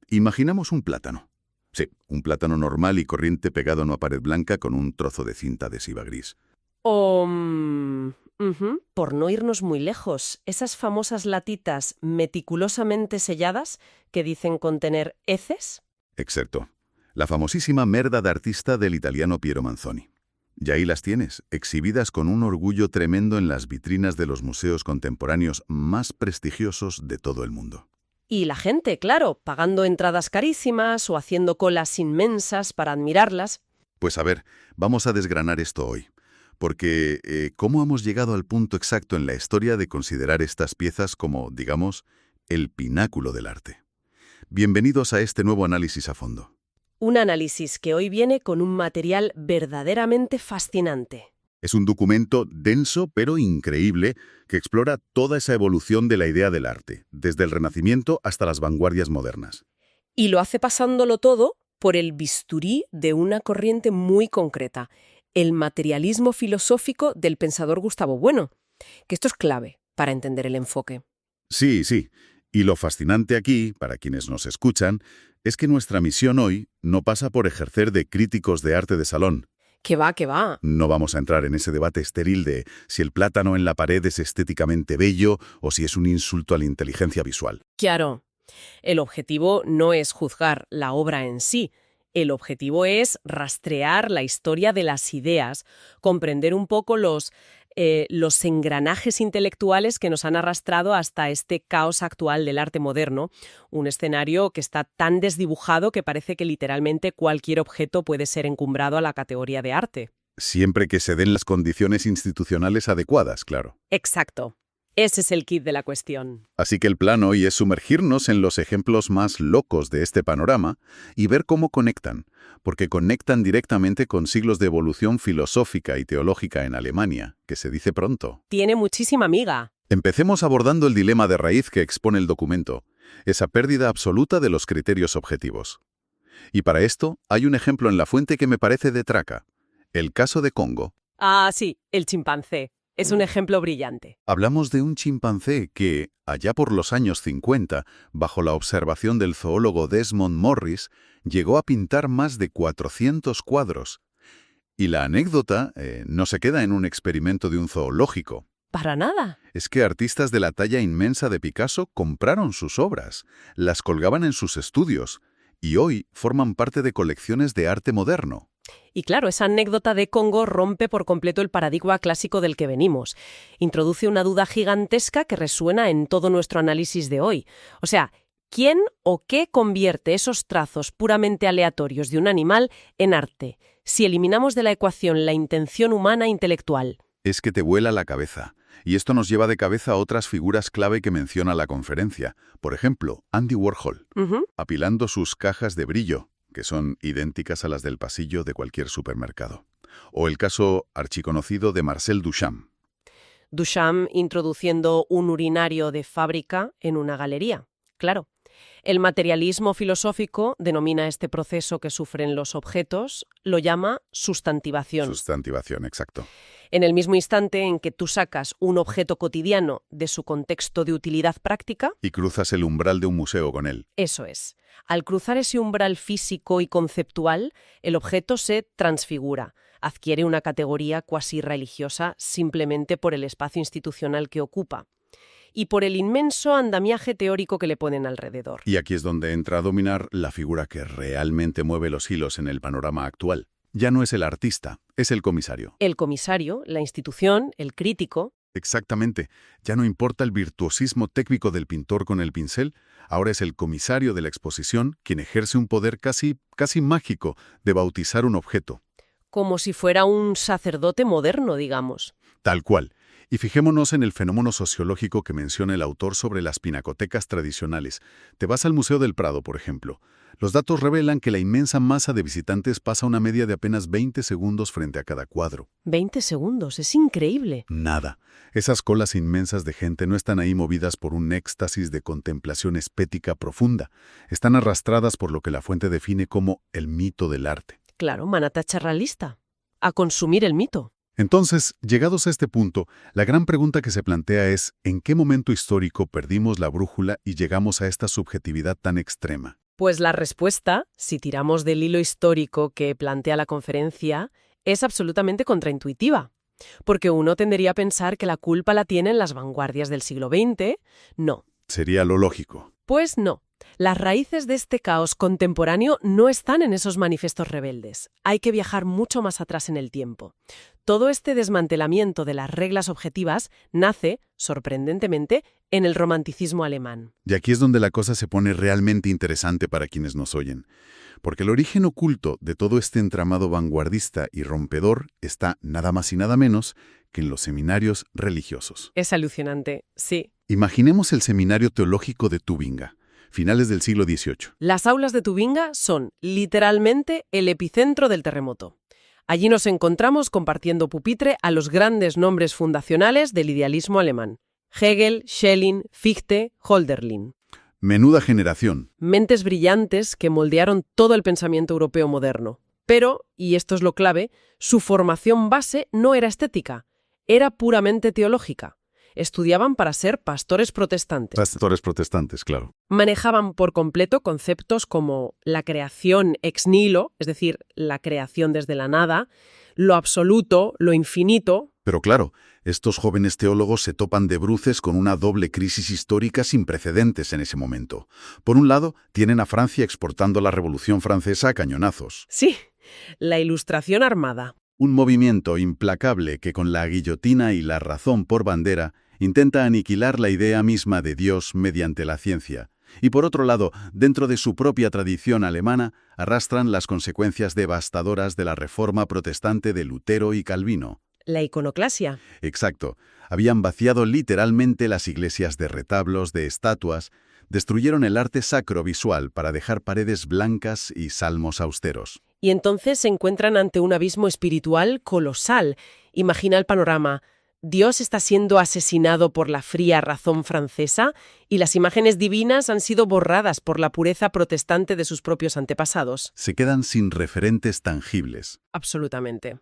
Imaginamos un plátano. Sí, un plátano normal y corriente pegado a una pared blanca con un trozo de cinta adhesiva gris. O, por no irnos muy lejos, esas famosas latitas meticulosamente selladas que dicen contener heces. Exacto. La famosísima merda d'artista del italiano Piero Manzoni. Y ahí las tienes, exhibidas con un orgullo tremendo en las vitrinas de los museos contemporáneos más prestigiosos de todo el mundo. Y la gente, claro, pagando entradas carísimas o haciendo colas inmensas para admirarlas. Pues a ver, vamos a desgranar esto hoy. Porque, ¿cómo hemos llegado al punto exacto en la historia de considerar estas piezas como, digamos, el pináculo del arte? Bienvenidos a este nuevo análisis a fondo. Un análisis que hoy viene con un material verdaderamente fascinante. Es un documento denso pero increíble que explora toda esa evolución de la idea del arte, desde el Renacimiento hasta las vanguardias modernas. Y lo hace pasándolo todo por el bisturí de una corriente muy concreta, el materialismo filosófico del pensador Gustavo Bueno, que esto es clave para entender el enfoque. Sí, sí. Y lo fascinante aquí, para quienes nos escuchan, es que nuestra misión hoy no pasa por ejercer de críticos de arte de salón. Que va, que va. No vamos a entrar en ese debate estéril de si el plátano en la pared es estéticamente bello o si es un insulto a la inteligencia visual. Claro, el objetivo no es juzgar la obra en sí. El objetivo es rastrear la historia de las ideas, comprender un poco los engranajes intelectuales que nos han arrastrado hasta este caos actual del arte moderno, un escenario que está tan desdibujado que parece que literalmente cualquier objeto puede ser encumbrado a la categoría de arte. Siempre que se den las condiciones institucionales adecuadas, claro. Exacto. Ese es el kit de la cuestión. Así que el plan hoy es sumergirnos en los ejemplos más locos de este panorama y ver cómo conectan, porque conectan directamente con siglos de evolución filosófica y teológica en Alemania, que se dice pronto. Tiene muchísima miga. Empecemos abordando el dilema de raíz que expone el documento, esa pérdida absoluta de los criterios objetivos. Y para esto hay un ejemplo en la fuente que me parece de traca, el caso de Congo. Ah, sí, el chimpancé. Es un ejemplo brillante. Hablamos de un chimpancé que, allá por los años 50, bajo la observación del zoólogo Desmond Morris, llegó a pintar más de 400 cuadros. Y la anécdota no se queda en un experimento de un zoológico. Para nada. Es que artistas de la talla inmensa de Picasso compraron sus obras, las colgaban en sus estudios, y hoy forman parte de colecciones de arte moderno. Y claro, esa anécdota de Congo rompe por completo el paradigma clásico del que venimos. Introduce una duda gigantesca que resuena en todo nuestro análisis de hoy. O sea, ¿quién o qué convierte esos trazos puramente aleatorios de un animal en arte, si eliminamos de la ecuación la intención humana intelectual? Es que te vuela la cabeza. Y esto nos lleva de cabeza a otras figuras clave que menciona la conferencia. Por ejemplo, Andy Warhol, apilando sus cajas de brillo, que son idénticas a las del pasillo de cualquier supermercado. O el caso archiconocido de Marcel Duchamp. Duchamp introduciendo un urinario de fábrica en una galería. Claro, el materialismo filosófico denomina este proceso que sufren los objetos, lo llama sustantivación. Sustantivación, exacto. En el mismo instante en que tú sacas un objeto cotidiano de su contexto de utilidad práctica, Y cruzas el umbral de un museo con él. eso es. Al cruzar ese umbral físico y conceptual, el objeto se transfigura, adquiere una categoría cuasi religiosa simplemente por el espacio institucional que ocupa y por el inmenso andamiaje teórico que le ponen alrededor. Y aquí es donde entra a dominar la figura que realmente mueve los hilos en el panorama actual. Ya no es el artista, es el comisario. El comisario, la institución, el crítico. Exactamente. Ya no importa el virtuosismo técnico del pintor con el pincel, ahora es el comisario de la exposición quien ejerce un poder casi mágico de bautizar un objeto. Como si fuera un sacerdote moderno, digamos. Tal cual. Y fijémonos en el fenómeno sociológico que menciona el autor sobre las pinacotecas tradicionales. Te vas al Museo del Prado, por ejemplo. Los datos revelan que la inmensa masa de visitantes pasa una media de apenas 20 segundos frente a cada cuadro. 20 segundos, es increíble. Nada. Esas colas inmensas de gente no están ahí movidas por un éxtasis de contemplación estética profunda. Están arrastradas por lo que la fuente define como el mito del arte. Claro, manata charralista. A consumir el mito. Entonces, llegados a este punto, la gran pregunta que se plantea es ¿en qué momento histórico perdimos la brújula y llegamos a esta subjetividad tan extrema? Pues la respuesta, si tiramos del hilo histórico que plantea la conferencia, es absolutamente contraintuitiva. Porque uno tendería a pensar que la culpa la tienen las vanguardias del siglo XX. No. Sería lo lógico. Pues no. Las raíces de este caos contemporáneo no están en esos manifiestos rebeldes. Hay que viajar mucho más atrás en el tiempo. Todo este desmantelamiento de las reglas objetivas nace, sorprendentemente, en el romanticismo alemán. Y aquí es donde la cosa se pone realmente interesante para quienes nos oyen. Porque el origen oculto de todo este entramado vanguardista y rompedor está nada más y nada menos que en los seminarios religiosos. Es alucinante, sí. Imaginemos el seminario teológico de Tubinga, finales del siglo XVIII. Las aulas de Tubinga son, literalmente, el epicentro del terremoto. Allí nos encontramos compartiendo pupitre a los grandes nombres fundacionales del idealismo alemán. Hegel, Schelling, Fichte, Hölderlin. Menuda generación. Mentes brillantes que moldearon todo el pensamiento europeo moderno. Pero, y esto es lo clave, su formación base no era estética, era puramente teológica. Estudiaban para ser pastores protestantes. Pastores protestantes, claro. Manejaban por completo conceptos como la creación ex nihilo, es decir, la creación desde la nada, lo absoluto, lo infinito. Pero claro, estos jóvenes teólogos se topan de bruces con una doble crisis histórica sin precedentes en ese momento. Por un lado, tienen a Francia exportando la Revolución Francesa a cañonazos. Sí, la Ilustración armada. Un movimiento implacable que con la guillotina y la razón por bandera intenta aniquilar la idea misma de Dios mediante la ciencia. Y por otro lado, dentro de su propia tradición alemana, arrastran las consecuencias devastadoras de la reforma protestante de Lutero y Calvino. La iconoclasia. Exacto. Habían vaciado literalmente las iglesias de retablos, de estatuas, destruyeron el arte sacro visual para dejar paredes blancas y salmos austeros. Y entonces se encuentran ante un abismo espiritual colosal. Imagina el panorama. Dios está siendo asesinado por la fría razón francesa y las imágenes divinas han sido borradas por la pureza protestante de sus propios antepasados. Se quedan sin referentes tangibles. Absolutamente.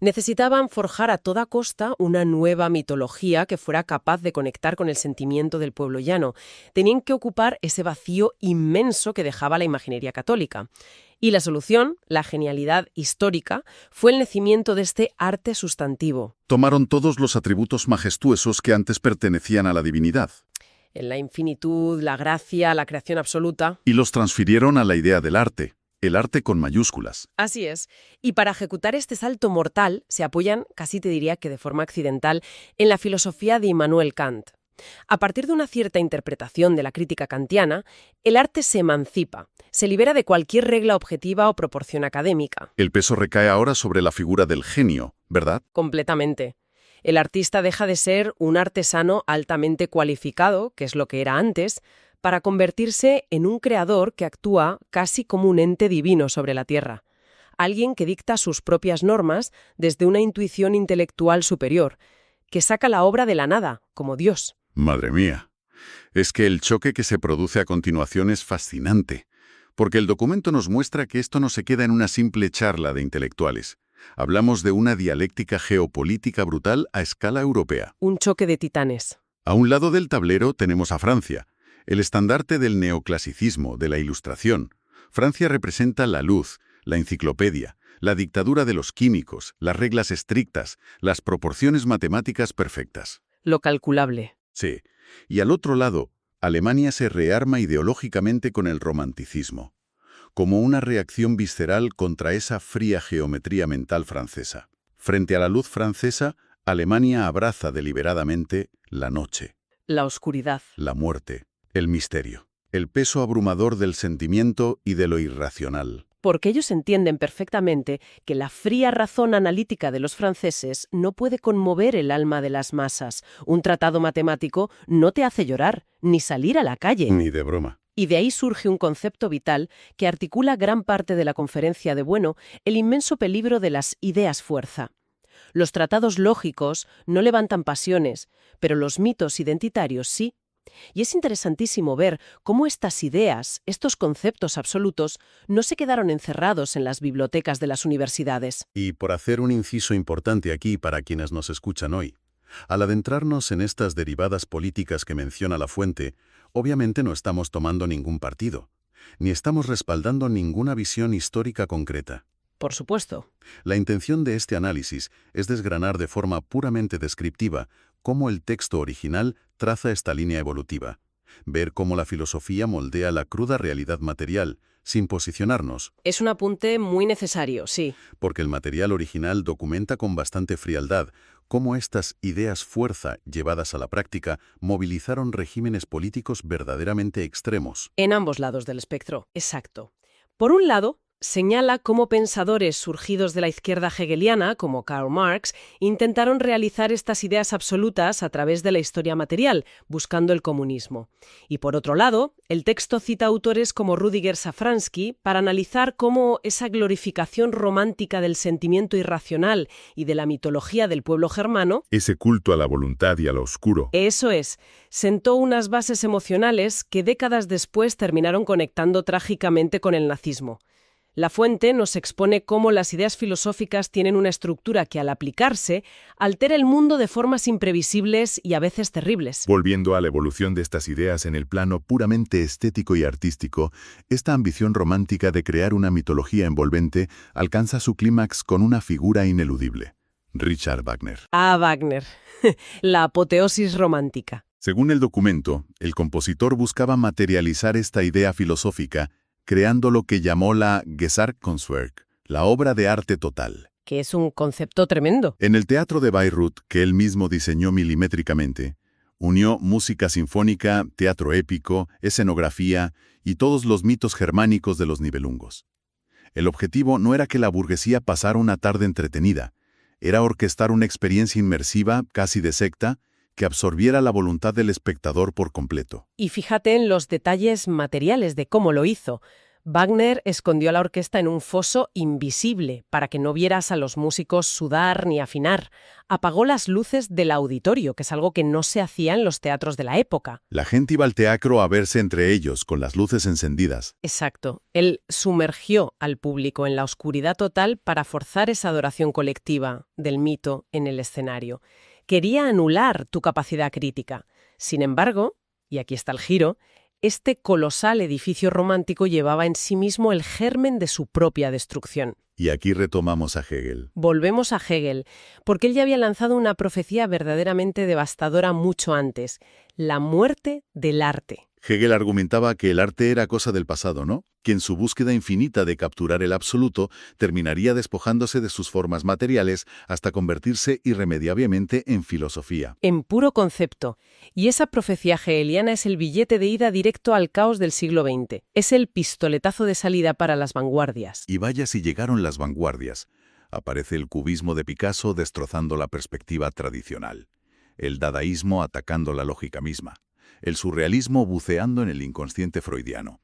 Necesitaban forjar a toda costa una nueva mitología que fuera capaz de conectar con el sentimiento del pueblo llano. Tenían que ocupar ese vacío inmenso que dejaba la imaginería católica. Y la solución, la genialidad histórica, fue el nacimiento de este arte sustantivo. Tomaron todos los atributos majestuosos que antes pertenecían a la divinidad. En la infinitud, la gracia, la creación absoluta. Y los transfirieron a la idea del arte. El arte con mayúsculas. Así es. Y para ejecutar este salto mortal se apoyan, casi te diría que de forma accidental, en la filosofía de Immanuel Kant. A partir de una cierta interpretación de la crítica kantiana, el arte se emancipa, se libera de cualquier regla objetiva o proporción académica. El peso recae ahora sobre la figura del genio, ¿verdad? Completamente. El artista deja de ser un artesano altamente cualificado, que es lo que era antes, para convertirse en un creador que actúa casi como un ente divino sobre la tierra. Alguien que dicta sus propias normas desde una intuición intelectual superior, que saca la obra de la nada, como Dios. Madre mía. Es que el choque que se produce a continuación es fascinante, porque el documento nos muestra que esto no se queda en una simple charla de intelectuales. Hablamos de una dialéctica geopolítica brutal a escala europea. Un choque de titanes. A un lado del tablero tenemos a Francia, el estandarte del neoclasicismo, de la Ilustración. Francia representa la luz, la enciclopedia, la dictadura de los químicos, las reglas estrictas, las proporciones matemáticas perfectas. Lo calculable. Sí. Y al otro lado, Alemania se rearma ideológicamente con el romanticismo, como una reacción visceral contra esa fría geometría mental francesa. Frente a la luz francesa, Alemania abraza deliberadamente la noche, La oscuridad. la muerte, el misterio, el peso abrumador del sentimiento y de lo irracional. Porque ellos entienden perfectamente que la fría razón analítica de los franceses no puede conmover el alma de las masas. Un tratado matemático no te hace llorar, ni salir a la calle. Ni de broma. Y de ahí surge un concepto vital que articula gran parte de la conferencia de Bueno, el inmenso peligro de las ideas fuerza. Los tratados lógicos no levantan pasiones, pero los mitos identitarios sí. Y es interesantísimo ver cómo estas ideas, estos conceptos absolutos, no se quedaron encerrados en las bibliotecas de las universidades. Y por hacer un inciso importante aquí para quienes nos escuchan hoy, al adentrarnos en estas derivadas políticas que menciona la fuente, obviamente no estamos tomando ningún partido, ni estamos respaldando ninguna visión histórica concreta. Por supuesto. La intención de este análisis es desgranar de forma puramente descriptiva cómo el texto original traza esta línea evolutiva, ver cómo la filosofía moldea la cruda realidad material, sin posicionarnos. Es un apunte muy necesario, sí. Porque el material original documenta con bastante frialdad cómo estas ideas fuerza llevadas a la práctica movilizaron regímenes políticos verdaderamente extremos. En ambos lados del espectro, exacto. Por un lado, señala cómo pensadores surgidos de la izquierda hegeliana, como Karl Marx, intentaron realizar estas ideas absolutas a través de la historia material, buscando el comunismo. Y por otro lado, el texto cita autores como Rüdiger Safransky para analizar cómo esa glorificación romántica del sentimiento irracional y de la mitología del pueblo germano, ese culto a la voluntad y a lo oscuro, eso es, sentó unas bases emocionales que décadas después terminaron conectando trágicamente con el nazismo. La fuente nos expone cómo las ideas filosóficas tienen una estructura que, al aplicarse, altera el mundo de formas imprevisibles y a veces terribles. Volviendo a la evolución de estas ideas en el plano Puramente estético y artístico, esta ambición romántica de crear una mitología envolvente alcanza su clímax con una figura ineludible: Richard Wagner. Ah, Wagner. La apoteosis romántica. Según el documento, el compositor buscaba materializar esta idea filosófica creando lo que llamó la Gesamtkunstwerk, la obra de arte total. Que es un concepto tremendo. En el teatro de Bayreuth, que él mismo diseñó milimétricamente, unió música sinfónica, teatro épico, escenografía y todos los mitos germánicos de los Nibelungos. El objetivo no era que la burguesía pasara una tarde entretenida, era orquestar una experiencia inmersiva, casi de secta, que absorbiera la voluntad del espectador por completo. Y fíjate en los detalles materiales de cómo lo hizo. Wagner escondió a la orquesta en un foso invisible para que no vieras a los músicos sudar ni afinar. Apagó las luces del auditorio, que es algo que no se hacía en los teatros de la época. La gente iba al teatro a verse entre ellos, con las luces encendidas. Exacto. Él sumergió al público en la oscuridad total para forzar esa adoración colectiva del mito en el escenario. Quería anular tu capacidad crítica. Sin embargo, y aquí está el giro, este colosal edificio romántico llevaba en sí mismo el germen de su propia destrucción. Y aquí retomamos a Hegel. Volvemos a Hegel, porque él ya había lanzado una profecía verdaderamente devastadora mucho antes: la muerte del arte. Hegel argumentaba que el arte era cosa del pasado, ¿no? Que en su búsqueda infinita de capturar el absoluto, terminaría despojándose de sus formas materiales hasta convertirse irremediablemente en filosofía. En puro concepto. Y esa profecía hegeliana es el billete de ida directo al caos del siglo XX. Es el pistoletazo de salida para las vanguardias. Y vaya si llegaron las vanguardias. Aparece el cubismo de Picasso destrozando la perspectiva tradicional. El dadaísmo atacando la lógica misma. El surrealismo buceando en el inconsciente freudiano.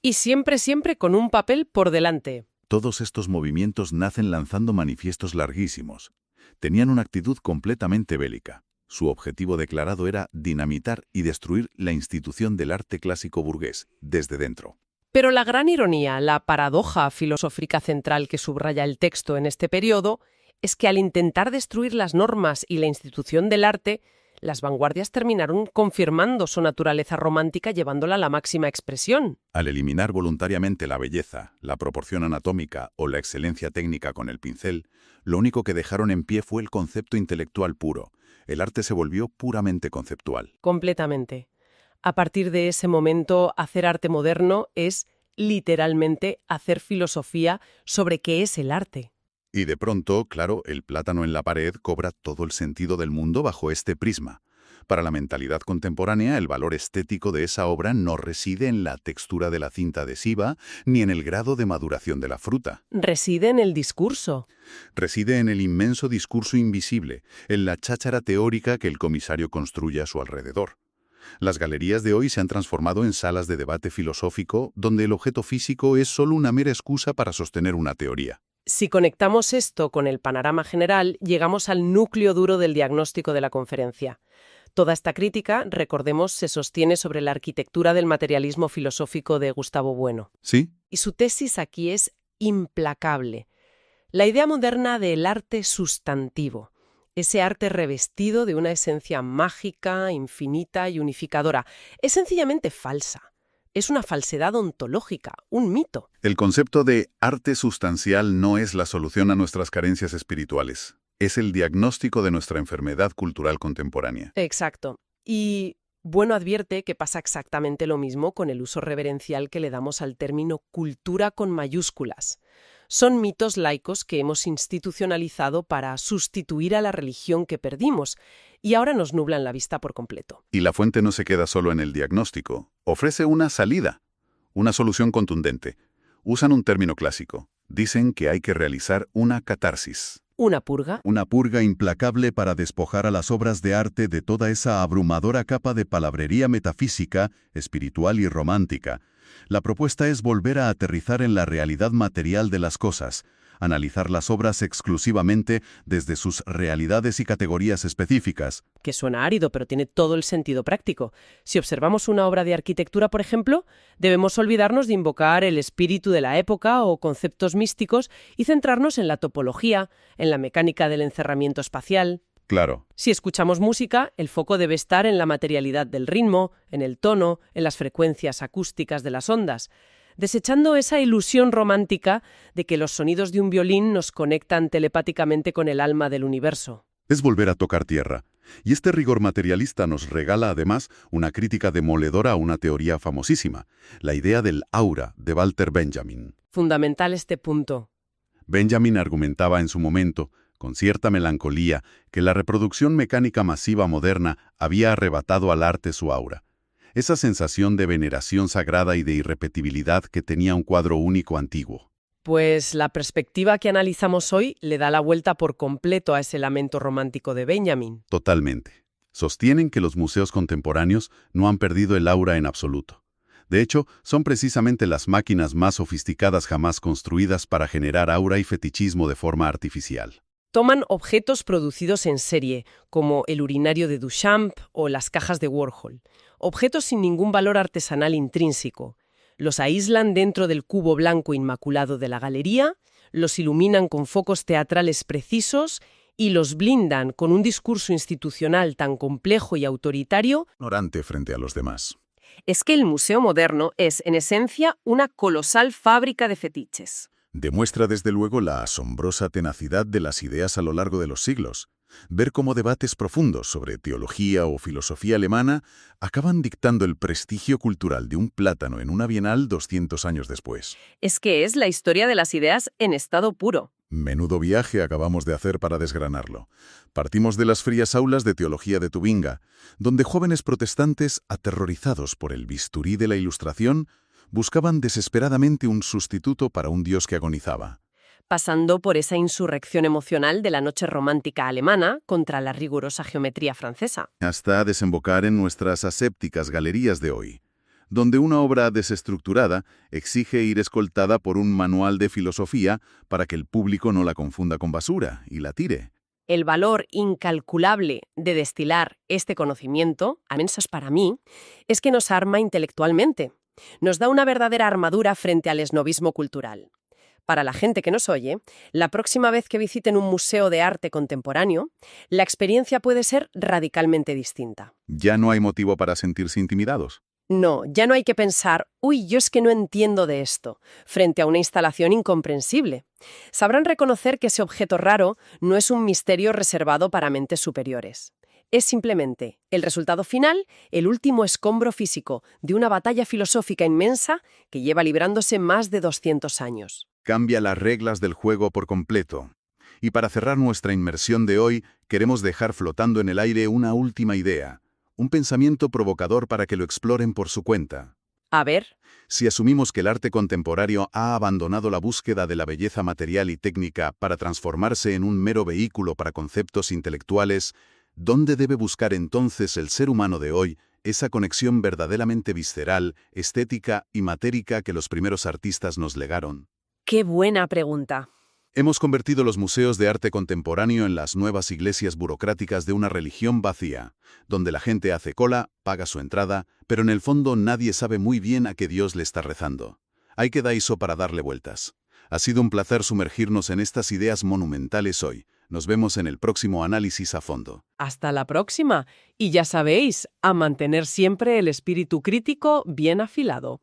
Y siempre con un papel por delante. Todos estos movimientos nacen lanzando manifiestos larguísimos. Tenían una actitud completamente bélica. Su objetivo declarado era dinamitar y destruir la institución del arte clásico burgués, desde dentro. Pero la gran ironía, la paradoja filosófica central que subraya el texto en este periodo, es que al intentar destruir las normas y la institución del arte, las vanguardias terminaron confirmando su naturaleza romántica llevándola a la máxima expresión. Al eliminar voluntariamente la belleza, la proporción anatómica o la excelencia técnica con el pincel, lo único que dejaron en pie fue el concepto intelectual puro. El arte se volvió puramente conceptual. Completamente. A partir de ese momento, hacer arte moderno es, literalmente, hacer filosofía sobre qué es el arte. Y de pronto, claro, el plátano en la pared cobra todo el sentido del mundo bajo este prisma. Para la mentalidad contemporánea, el valor estético de esa obra no reside en la textura de la cinta adhesiva ni en el grado de maduración de la fruta. Reside en el discurso. Reside en el inmenso discurso invisible, en la cháchara teórica que el comisario construye a su alrededor. Las galerías de hoy se han transformado en salas de debate filosófico donde el objeto físico es solo una mera excusa para sostener una teoría. Si conectamos esto con el panorama general, llegamos al núcleo duro del diagnóstico de la conferencia. Toda esta crítica, recordemos, se sostiene sobre la arquitectura del materialismo filosófico de Gustavo Bueno. ¿Sí? Y su tesis aquí es implacable. La idea moderna del arte sustantivo, ese arte revestido de una esencia mágica, infinita y unificadora, es sencillamente falsa. Es una falsedad ontológica, un mito. El concepto de arte sustancial no es la solución a nuestras carencias espirituales. Es el diagnóstico de nuestra enfermedad cultural contemporánea. Exacto. Y Bueno advierte que pasa exactamente lo mismo con el uso reverencial que le damos al término cultura con mayúsculas. Son mitos laicos que hemos institucionalizado para sustituir a la religión que perdimos y ahora nos nublan la vista por completo. Y la fuente no se queda solo en el diagnóstico. Ofrece una salida, una solución contundente. Usan un término clásico. Dicen que hay que realizar una catarsis. ¿Una purga? Una purga implacable para despojar a las obras de arte de toda esa abrumadora capa de palabrería metafísica, espiritual y romántica. La propuesta es volver a aterrizar en la realidad material de las cosas, analizar las obras exclusivamente desde sus realidades y categorías específicas. Que suena árido, pero tiene todo el sentido práctico. Si observamos una obra de arquitectura, por ejemplo, debemos olvidarnos de invocar el espíritu de la época o conceptos místicos y centrarnos en la topología, en la mecánica del encerramiento espacial. Claro. Si escuchamos música, el foco debe estar en la materialidad del ritmo, en el tono, en las frecuencias acústicas de las ondas, desechando esa ilusión romántica de que los sonidos de un violín nos conectan telepáticamente con el alma del universo. Es volver a tocar tierra. Y este rigor materialista nos regala además una crítica demoledora a una teoría famosísima, la idea del aura de Walter Benjamin. Fundamental este punto. Benjamin argumentaba en su momento, con cierta melancolía, que la reproducción mecánica masiva moderna había arrebatado al arte su aura. Esa sensación de veneración sagrada y de irrepetibilidad que tenía un cuadro único antiguo. Pues la perspectiva que analizamos hoy le da la vuelta por completo a ese lamento romántico de Benjamin. Totalmente. Sostienen que los museos contemporáneos no han perdido el aura en absoluto. De hecho, son precisamente las máquinas más sofisticadas jamás construidas para generar aura y fetichismo de forma artificial. Toman objetos producidos en serie, como el urinario de Duchamp o las cajas de Warhol, objetos sin ningún valor artesanal intrínseco. Los aíslan dentro del cubo blanco inmaculado de la galería, los iluminan con focos teatrales precisos y los blindan con un discurso institucional tan complejo y autoritario. Ignorante frente a los demás. Es que el museo moderno es, en esencia, una colosal fábrica de fetiches. Demuestra desde luego la asombrosa tenacidad de las ideas a lo largo de los siglos. Ver cómo debates profundos sobre teología o filosofía alemana acaban dictando el prestigio cultural de un plátano en una bienal 200 años después. Es que es la historia de las ideas en estado puro. Menudo viaje acabamos de hacer para desgranarlo. Partimos de las frías aulas de teología de Tubinga, donde jóvenes protestantes, aterrorizados por el bisturí de la Ilustración, buscaban desesperadamente un sustituto para un Dios que agonizaba. Pasando por esa insurrección emocional de la noche romántica alemana contra la rigurosa geometría francesa. Hasta desembocar en nuestras asépticas galerías de hoy, donde una obra desestructurada exige ir escoltada por un manual de filosofía para que el público no la confunda con basura y la tire. El valor incalculable de destilar este conocimiento, al menos para mí, es que nos arma intelectualmente. Nos da una verdadera armadura frente al esnovismo cultural. Para la gente que nos oye, la próxima vez que visiten un museo de arte contemporáneo, la experiencia puede ser radicalmente distinta. Ya no hay motivo para sentirse intimidados. No, ya no hay que pensar, uy, yo es que no entiendo de esto, frente a una instalación incomprensible. Sabrán reconocer que ese objeto raro no es un misterio reservado para mentes superiores. Es simplemente el resultado final, el último escombro físico de una batalla filosófica inmensa que lleva librándose más de 200 años. Cambia las reglas del juego por completo. Y para cerrar nuestra inmersión de hoy, queremos dejar flotando en el aire una última idea, un pensamiento provocador para que lo exploren por su cuenta. A ver. Si asumimos que el arte contemporáneo ha abandonado la búsqueda de la belleza material y técnica para transformarse en un mero vehículo para conceptos intelectuales, ¿dónde debe buscar entonces el ser humano de hoy esa conexión verdaderamente visceral, estética y matérica que los primeros artistas nos legaron? ¡Qué buena pregunta! Hemos convertido los museos de arte contemporáneo en las nuevas iglesias burocráticas de una religión vacía, donde la gente hace cola, paga su entrada, pero en el fondo nadie sabe muy bien a qué Dios le está rezando. Hay que dar eso para darle vueltas. Ha sido un placer sumergirnos en estas ideas monumentales hoy. Nos vemos en el próximo análisis a fondo. Hasta la próxima. Y ya sabéis, a mantener siempre el espíritu crítico bien afilado.